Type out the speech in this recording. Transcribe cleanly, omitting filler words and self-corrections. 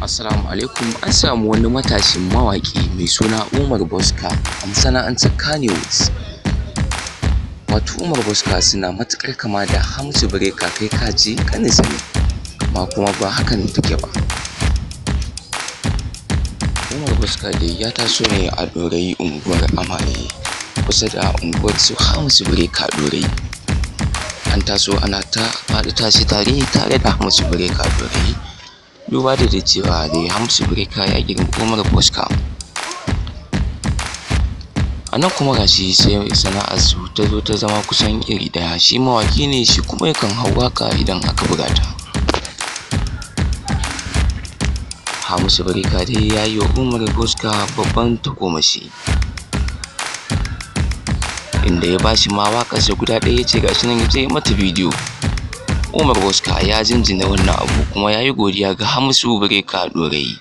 Assalamu alaikum. An samu wani matashin mawaƙi mai suna Umar Boska a masana'antar Kannywood. Wato Umar Boska suna matuƙar kama da Hamisu Breaker, kai ka ce ƙaninsa ne, amma kuma ba hakan take ba. Umar Boska dai ya taso ne a Ɗorayi, unguwar Amare, kusa da unguwar su Hamisu Breaker Ɗorayi. An taso ana ta faɗi tashi tare da Hamisu Breaker Ɗorayi. Duba da cewa dai Hamisu Breaker ya girmi Umar Boska. A nan kuma gashi sai sana'ar su ta zo ta zama kusan iri ɗaya. Shi mawaƙi ne, shi kuma yakan hau waƙa idan aka buga ta. Hamisu Breaker dai ya yi wa Umar Boska babban tagomashi, inda ya bashi ma waƙarsa guda ɗaya, ya ce gashi nan zai mata bidiyo. Umar Boska ya jinjina wannan abu kuma ya yi godiya ga Hamisu Breaker Ɗorayi.